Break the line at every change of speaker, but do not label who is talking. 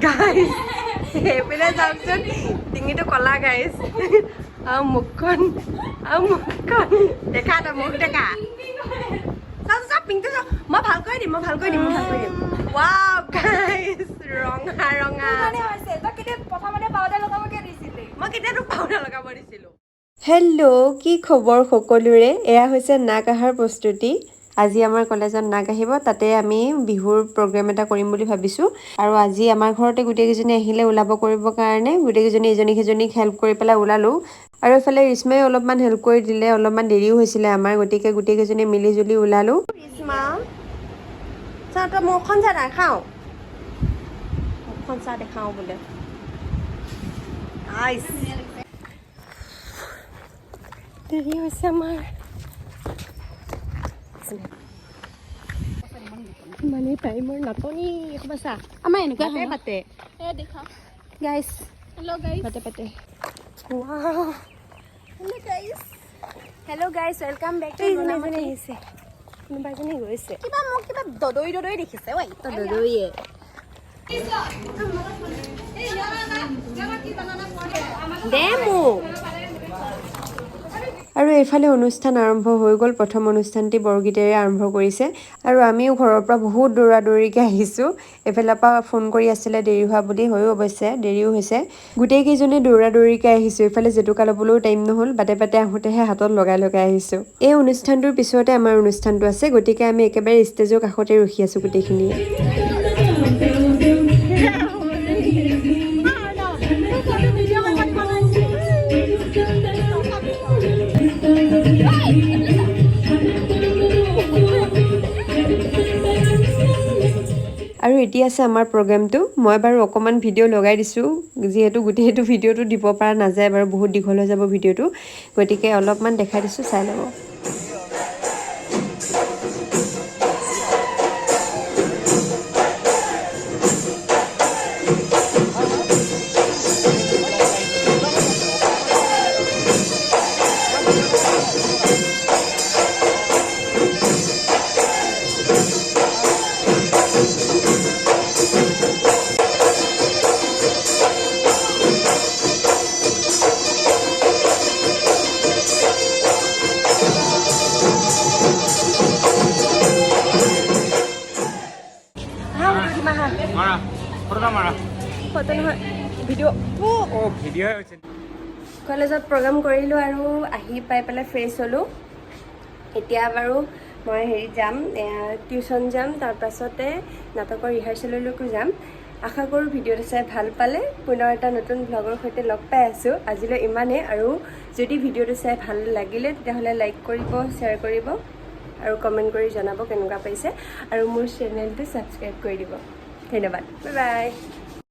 guys এইপিনে যাওকচোন ডিঙিটো কলা গাইজ আৰু মুখখন দেখা তই মুখ দেখা পিংটো মই ভালকৈ দিম ৱাও গাইজ ৰঙা মই কেতিয়া তোক পাউডাৰ লগাব দিছিলোঁ হেল্ল' কি খবৰ সকলোৰে এয়া হৈছে নাক আহাৰ প্ৰস্তুতি আজি আমাৰ কলেজত নাক আহিব তাতে আমি বিহুৰ প্ৰগ্ৰেম এটা কৰিম বুলি ভাবিছোঁ আৰু আজি আমাৰ ঘৰতে গোটেইকেইজনী আহিলে ওলাব কৰিবৰ কাৰণে গোটেইকেইজনী ইজনী সিজনীক হেল্প কৰি পেলাই ওলালোঁ আৰু এইফালে ৰিশ্মাই অলপমান হেল্প কৰি দিলে অলপমান দেৰিও হৈছিলে আমাৰ গতিকে গোটেইকেইজনী মিলি জুলি ওলালোঁ ৰিশ্মা চা তই মুখখন চা দেখাওঁ মুখখন চা দেখাওঁ বোলে আইচ দেৰি হৈছে আমাৰ মানে টাইমৰ নাটনি একেবাৰে চা আমাৰ এনেকুৱা পাতে দেখা গাইজ হেল্ল' গাইজ পাতে hello' guys welcome back to Banamati আহিছে কোনোবা এজনী গৈছে কিবা মোক কিবা দদৈ দেখিছে ঐ তই দদৈয়ে দে মোক আৰু এইফালে অনুষ্ঠান আৰম্ভ হৈ গ'ল প্ৰথম অনুষ্ঠানটি বৰগীতেৰে আৰম্ভ কৰিছে আৰু আমিও ঘৰৰ পৰা বহুত দৌৰিকৈ আহিছোঁ এইফালৰ পৰা ফোন কৰি আছিলে দেৰি হোৱা বুলি হয়ো অৱশ্যে দেৰিও হৈছে গোটেইকেইজনে দৌৰিকৈ আহিছোঁ এইফালে জেতুকা ল'বলৈও টাইম নহ'ল বাটে আহোঁতেহে হাতত লগাই আহিছোঁ এই অনুষ্ঠানটোৰ পিছতে আমাৰ অনুষ্ঠানটো আছে গতিকে আমি একেবাৰে ষ্টেজৰ কাষতে ৰখি আছোঁ গোটেইখিনিয়ে আৰু এতিয়া আছে আমাৰ প্ৰগ্ৰেমটো মই বাৰু অকণমান ভিডিঅ' লগাই দিছোঁ যিহেতু গোটেইটো ভিডিঅ'টো দিব পৰা নাযায় বাৰু বহুত দীঘল হৈ যাব ভিডিঅ'টো গতিকে অলপমান দেখাই দিছোঁ চাই ল'ব কলেজত প্ৰগ্ৰাম কৰিলোঁ আৰু আহি পাই পেলাই ফ্ৰেছ হ'লোঁ এতিয়া বাৰু মই যাম টিউশ্যন যাম তাৰপাছতে নাটকৰ ৰিহাৰ্চেললৈকো যাম আশা কৰোঁ ভিডিঅ'টো চাই ভাল পালে পুনৰ এটা নতুন ভ্লগৰ সৈতে লগ পাই আছোঁ আজিলৈ ইমানেই আৰু যদি ভিডিঅ'টো চাই ভাল লাগিলে তেতিয়াহ'লে লাইক কৰিব শ্বেয়াৰ কৰিব আৰু কমেণ্ট কৰি জনাব কেনেকুৱা পাইছে আৰু মোৰ চেনেলটো ছাবস্ক্ৰাইব কৰি দিব ধন্যবাদ বাই বাই